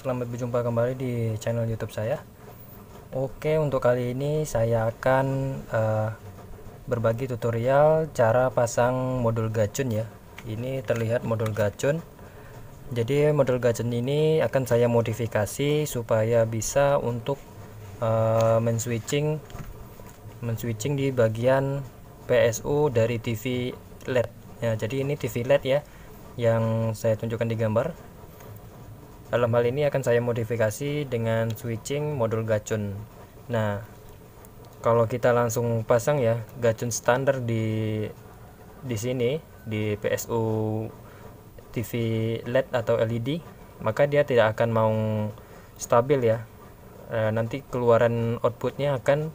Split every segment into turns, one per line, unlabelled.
selamat berjumpa kembali di channel YouTube saya. Oke, untuk kali ini saya akan berbagi tutorial cara pasang modul gacun ya. Ini terlihat modul gacun. Jadi modul gacun ini akan saya modifikasi supaya bisa untuk men-switching di bagian PSU dari TV LED. Ya, jadi ini TV LED ya yang saya tunjukkan di gambar. Dalam hal ini akan saya modifikasi dengan switching modul gacun. Nah, kalau kita langsung pasang ya gacun standar di sini di PSU TV LED atau LED, maka dia tidak akan mau stabil ya. Nanti keluaran outputnya akan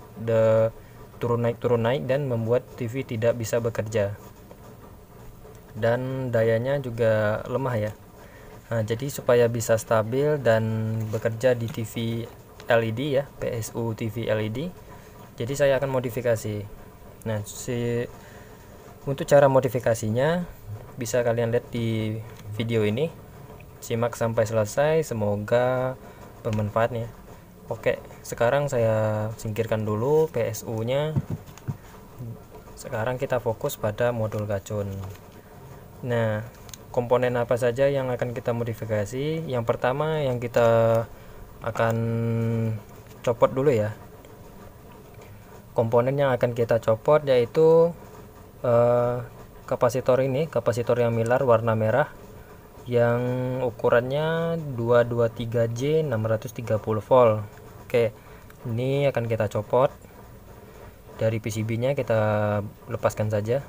turun naik dan membuat TV tidak bisa bekerja. Dan dayanya juga lemah ya. Nah, jadi supaya bisa stabil dan bekerja di TV LED ya, PSU TV LED, jadi saya akan modifikasi. Nah, untuk cara modifikasinya bisa kalian lihat di video ini. Simak sampai selesai, semoga bermanfaat ya. Oke, sekarang saya singkirkan dulu PSU-nya. Sekarang kita fokus pada modul gacun. Nah, komponen apa saja yang akan kita modifikasi? Yang pertama yang kita akan copot dulu ya. Komponen yang akan kita copot yaitu kapasitor ini, kapasitor yang milar warna merah yang ukurannya 223J 630 volt. Oke, ini akan kita copot. Dari PCB-nya kita lepaskan saja.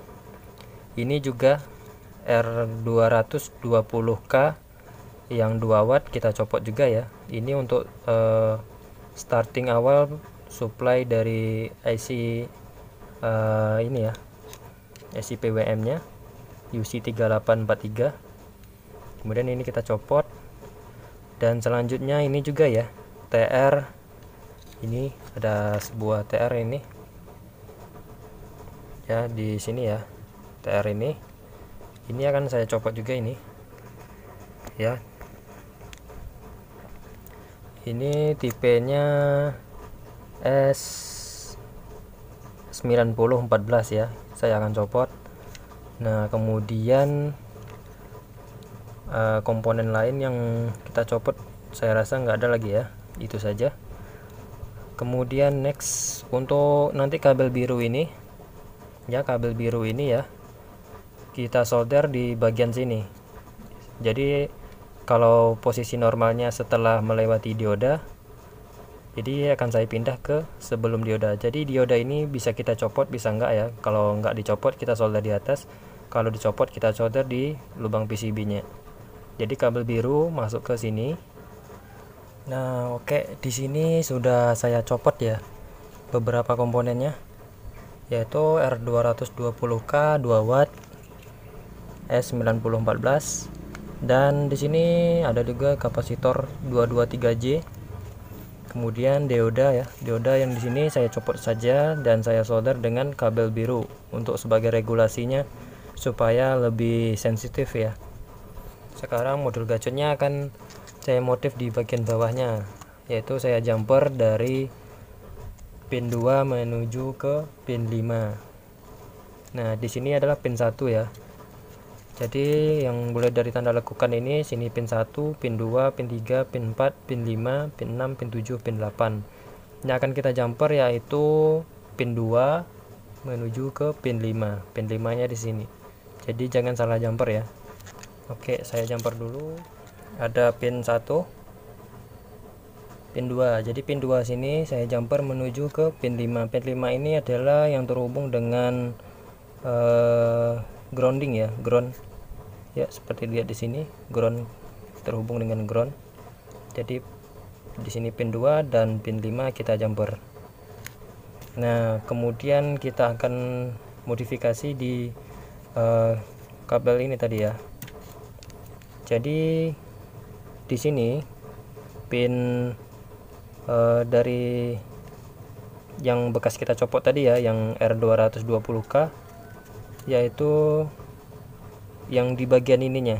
Ini juga R220K yang 2 watt kita copot juga ya. Ini untuk starting awal supply dari IC ini ya, IC PWM nya UC3843. Kemudian ini kita copot, dan selanjutnya ini juga ya TR. Ini ada sebuah TR ini ya, di sini ya TR ini akan saya copot juga ini ya. Ini tipenya S9014 ya, saya akan copot. Nah, kemudian komponen lain yang kita copot saya rasa nggak ada lagi ya, itu saja. Kemudian next, untuk nanti kabel biru ini ya, kabel biru ini ya kita solder di bagian sini. Jadi kalau posisi normalnya setelah melewati dioda, jadi akan saya pindah ke sebelum dioda. Jadi dioda ini bisa kita copot, bisa enggak ya. Kalau enggak dicopot kita solder di atas, kalau dicopot kita solder di lubang PCB nya. Jadi kabel biru masuk ke sini. Nah, oke, di sini sudah saya copot ya beberapa komponennya, yaitu R220K 2 watt S9014, dan di sini ada juga kapasitor 223J. Kemudian dioda ya, dioda yang di sini saya copot saja dan saya solder dengan kabel biru untuk sebagai regulasinya supaya lebih sensitif ya. Sekarang modul gacunnya akan saya motif di bagian bawahnya, yaitu saya jumper dari pin 2 menuju ke pin 5. Nah, di sini adalah pin 1 ya. Jadi yang mulai dari tanda lekukan ini, sini pin 1, pin 2, pin 3, pin 4, pin 5, pin 6, pin 7, pin 8. Ini akan kita jumper yaitu pin 2 menuju ke pin 5. Pin 5-nya di sini. Jadi jangan salah jumper ya. Oke, saya jumper dulu. Ada pin 1, pin 2. Jadi pin 2 sini saya jumper menuju ke pin 5. Pin 5 ini adalah yang terhubung dengan grounding ya, ground ya, seperti lihat di sini ground, terhubung dengan ground. Jadi di sini pin 2 dan pin 5 kita jumper. Nah, kemudian kita akan modifikasi di kabel ini tadi ya. Jadi di sini pin dari yang bekas kita copot tadi ya, yang R220K, yaitu yang di bagian ininya,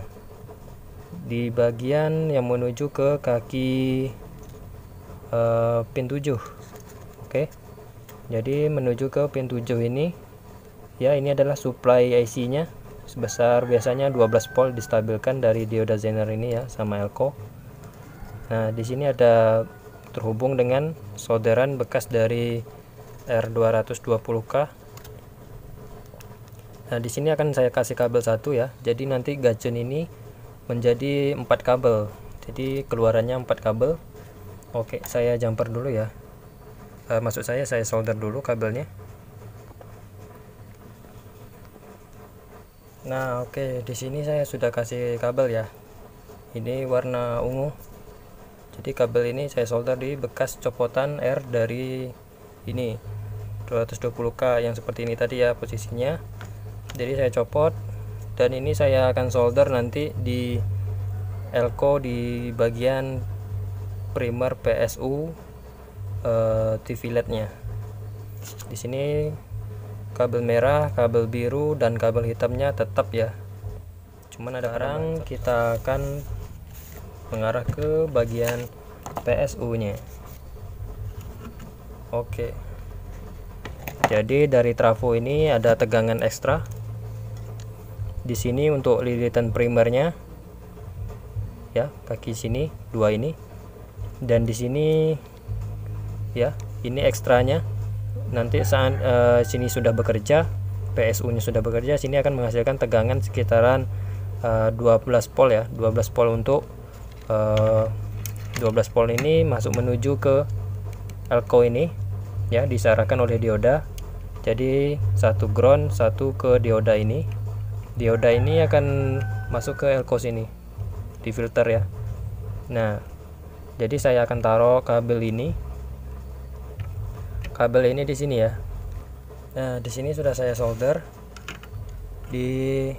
di bagian yang menuju ke kaki pin 7. Oke, jadi menuju ke pin 7 ini ya, ini adalah supply IC nya sebesar biasanya 12 volt distabilkan dari dioda Zener ini ya sama elko. Nah di sini ada terhubung dengan solderan bekas dari R220K. Nah di sini akan saya kasih kabel satu ya, jadi nanti gacun ini menjadi 4 kabel, jadi keluarannya 4 kabel. Oke, saya jumper dulu ya. Maksud saya solder dulu kabelnya. Nah, oke, di sini saya sudah kasih kabel ya. Ini warna ungu. Jadi kabel ini saya solder di bekas copotan R dari ini 220K yang seperti ini tadi ya posisinya. Jadi saya copot dan ini saya akan solder nanti di elko di bagian primer PSU TV LED-nya. Di sini kabel merah, kabel biru, dan kabel hitamnya tetap ya. Cuman ada sekarang kita akan mengarah ke bagian PSU-nya. Oke. Jadi dari trafo ini ada tegangan ekstra. Di sini untuk lilitan primernya ya, kaki sini dua ini. Dan di sini ya, ini ekstranya. Nanti saat sini sudah bekerja, PSU nya sudah bekerja, sini akan menghasilkan tegangan sekitaran 12 volt ya, 12 volt untuk 12 volt ini masuk menuju ke elko ini ya, diarahkan oleh dioda. Jadi satu ground, satu ke dioda ini. Dioda ini akan masuk ke elko sini, di filter ya. Nah, jadi saya akan taruh kabel ini di sini ya. Nah di sini sudah saya solder di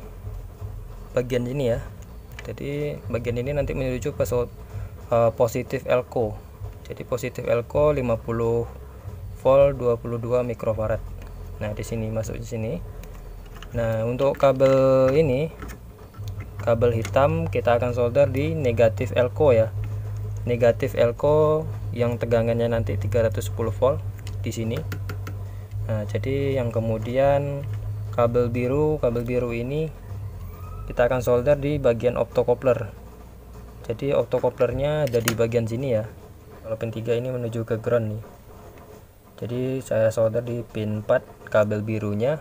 bagian ini ya. Jadi bagian ini nanti menuju ke positif elko. Jadi positif elko 50 volt 22 mikrofarad. Nah di sini masuk di sini. Nah untuk kabel ini, kabel hitam kita akan solder di negatif elko ya. Negatif elko yang tegangannya nanti 310 volt di sini. Nah jadi yang kemudian kabel biru ini kita akan solder di bagian optocoupler. Jadi optocouplernya ada di bagian sini ya. Kalau pin 3 ini menuju ke ground nih. Jadi saya solder di pin 4 kabel birunya,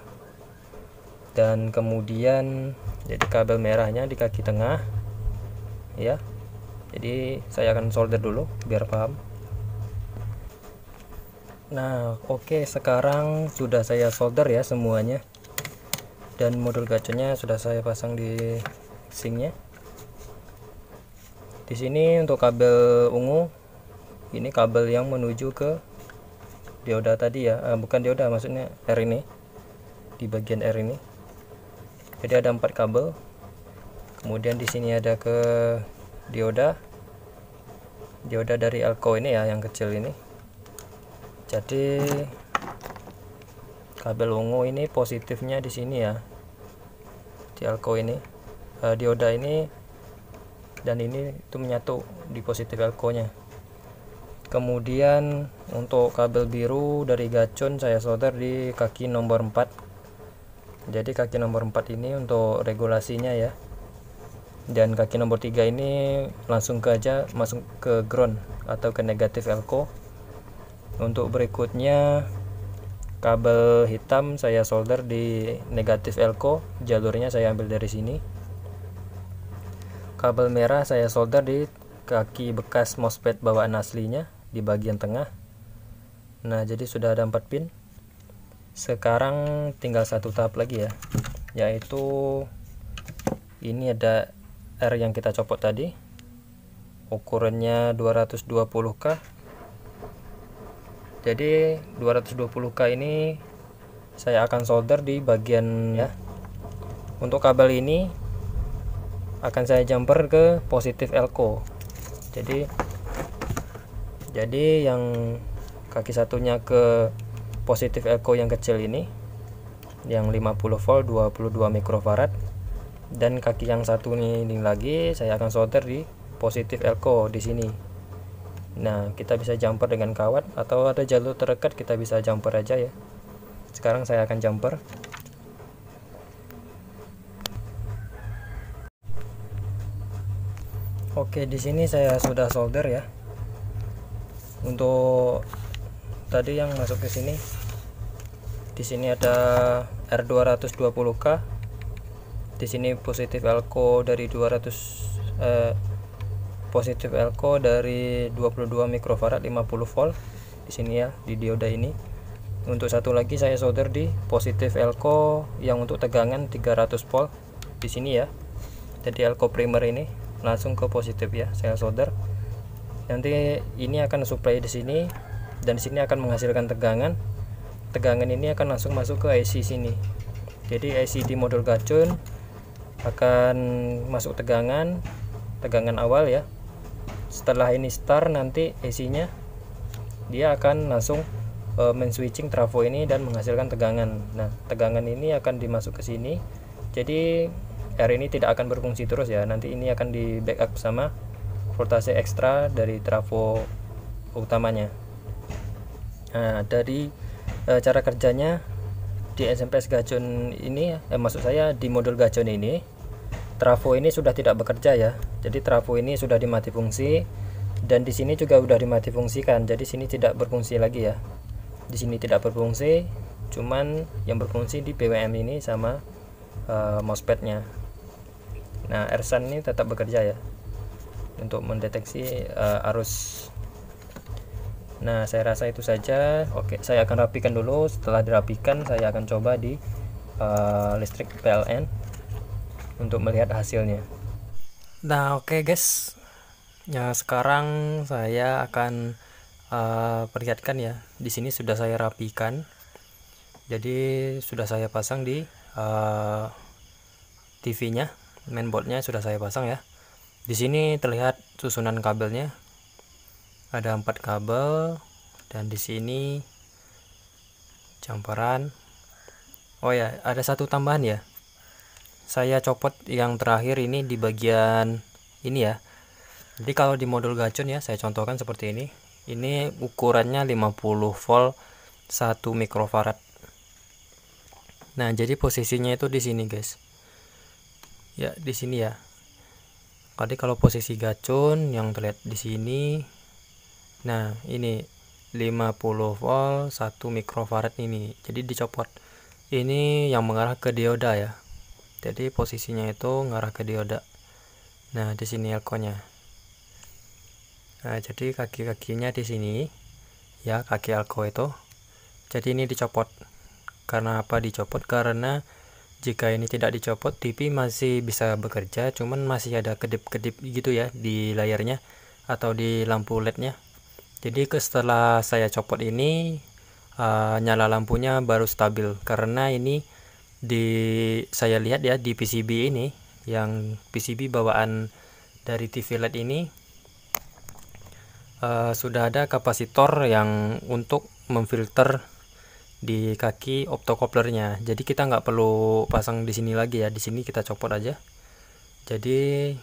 dan kemudian jadi kabel merahnya di kaki tengah ya. Jadi saya akan solder dulu biar paham. Nah oke, sekarang sudah saya solder ya semuanya, dan modul gacunnya sudah saya pasang di casingnya. Di sini untuk kabel ungu, ini kabel yang menuju ke dioda tadi ya, bukan dioda, maksudnya R ini, di bagian R ini. Jadi ada 4 kabel. Kemudian di sini ada ke dioda dari elko ini ya, yang kecil ini. Jadi kabel ungu ini positifnya di sini ya, di elko ini, dioda ini, dan ini itu menyatu di positif elko nya. Kemudian untuk kabel biru dari gacun saya solder di kaki nomor 4. Jadi kaki nomor 4 ini untuk regulasinya ya, dan kaki nomor 3 ini langsung masuk ke ground atau ke negatif elko. Untuk berikutnya kabel hitam saya solder di negatif elko, jalurnya saya ambil dari sini. Kabel merah saya solder di kaki bekas MOSFET bawaan aslinya di bagian tengah. Nah jadi sudah ada 4 pin. Sekarang tinggal satu tahap lagi ya, yaitu ini ada R yang kita copot tadi, ukurannya 220K. Jadi 220K ini saya akan solder di bagian ya. Untuk kabel ini akan saya jumper ke positif elko. Jadi yang kaki satunya ke positif elko yang kecil ini, yang 50 volt 22 mikrofarad. Dan kaki yang satu ini lagi saya akan solder di positif elko di sini. Nah, kita bisa jumper dengan kawat atau ada jalur terdekat kita bisa jumper aja ya. Sekarang saya akan jumper. Oke, di sini saya sudah solder ya. Untuk tadi yang masuk ke sini, di sini ada R220K. Di sini positif elko dari 200 positif elko dari 22 mikrofarad 50 volt di sini ya, di dioda ini. Untuk satu lagi saya solder di positif elko yang untuk tegangan 300 volt di sini ya. Jadi elko primer ini langsung ke positif ya, saya solder. Nanti ini akan supply di sini dan di sini akan menghasilkan tegangan. Tegangan ini akan langsung masuk ke IC sini. Jadi IC di modul gacun akan masuk tegangan awal ya. Setelah ini start, nanti IC-nya dia akan langsung men switching trafo ini dan menghasilkan tegangan. Nah, tegangan ini akan dimasuk ke sini. Jadi R ini tidak akan berfungsi terus ya. Nanti ini akan di backup sama voltase ekstra dari trafo utamanya. Nah, dari cara kerjanya di SMPS gacun ini, maksud saya di modul gacun ini, trafo ini sudah tidak bekerja ya. Jadi trafo ini sudah dimati fungsi dan di sini juga sudah dimati fungsikan. Jadi sini tidak berfungsi lagi ya. Di sini tidak berfungsi, cuman yang berfungsi di PWM ini sama MOSFET-nya. Nah, RSAN ini tetap bekerja ya untuk mendeteksi arus. Nah, saya rasa itu saja. Oke, saya akan rapikan dulu. Setelah dirapikan, saya akan coba di listrik PLN untuk melihat hasilnya. Nah, oke guys. Ya, sekarang saya akan perlihatkan ya. Di sini sudah saya rapikan. Jadi sudah saya pasang di TV-nya. Mainboardnya sudah saya pasang ya. Di sini terlihat susunan kabelnya. Ada 4 kabel dan di sini jumperan. Oh ya, ada satu tambahan ya. Saya copot yang terakhir ini di bagian ini ya. Jadi kalau di modul gacun ya, saya contohkan seperti ini. Ini ukurannya 50 volt 1 mikrofarad. Nah, jadi posisinya itu di sini, guys. Ya, di sini ya. Tadi kalau posisi gacun yang terlihat di sini. Nah, ini 50 volt 1 mikrofarad ini. Jadi dicopot. Ini yang mengarah ke dioda ya. Jadi posisinya itu mengarah ke dioda. Nah, di sini elko-nya. Nah, jadi kaki-kakinya di sini ya, kaki elko itu. Jadi ini dicopot. Karena apa dicopot? Karena jika ini tidak dicopot, TV masih bisa bekerja, cuman masih ada kedip-kedip gitu ya di layarnya atau di lampu LED-nya. Jadi setelah saya copot ini, nyala lampunya baru stabil. Karena ini saya lihat ya di PCB ini, yang PCB bawaan dari TV LED ini sudah ada kapasitor yang untuk memfilter di kaki optocouplernya. Jadi kita nggak perlu pasang di sini lagi ya. Di sini kita copot aja. Jadi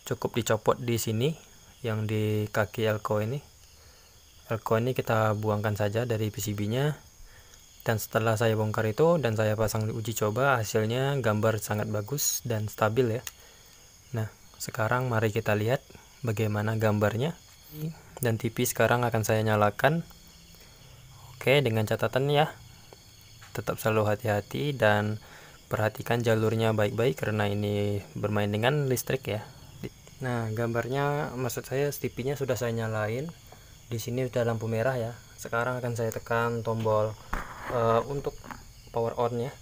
cukup dicopot di sini yang di kaki elko ini. Elko ini kita buangkan saja dari PCB-nya. Dan setelah saya bongkar itu dan saya pasang di uji coba, hasilnya gambar sangat bagus dan stabil ya. Nah, sekarang mari kita lihat bagaimana gambarnya. Dan TV sekarang akan saya nyalakan. Oke, dengan catatan ya, tetap selalu hati-hati dan perhatikan jalurnya baik-baik karena ini bermain dengan listrik ya. Nah, gambarnya, maksud saya TV-nya sudah saya nyalain. Di sini sudah lampu merah ya. Sekarang akan saya tekan tombol untuk power on ya,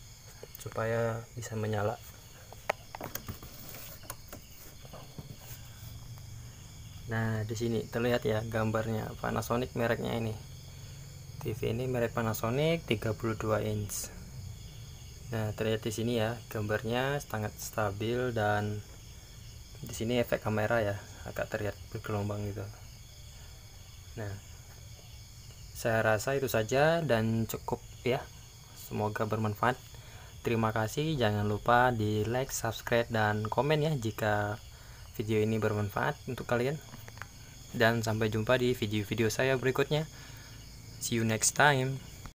supaya bisa menyala. Nah, di sini terlihat ya gambarnya Panasonic mereknya ini. TV ini merek Panasonic 32 inch. Nah, terlihat di sini ya gambarnya sangat stabil dan di sini efek kamera ya agak terlihat bergelombang gitu. Nah, saya rasa itu saja dan cukup ya. Semoga bermanfaat. Terima kasih, jangan lupa di like, subscribe, dan komen ya jika video ini bermanfaat untuk kalian. Dan sampai jumpa di video-video saya berikutnya. See you next time.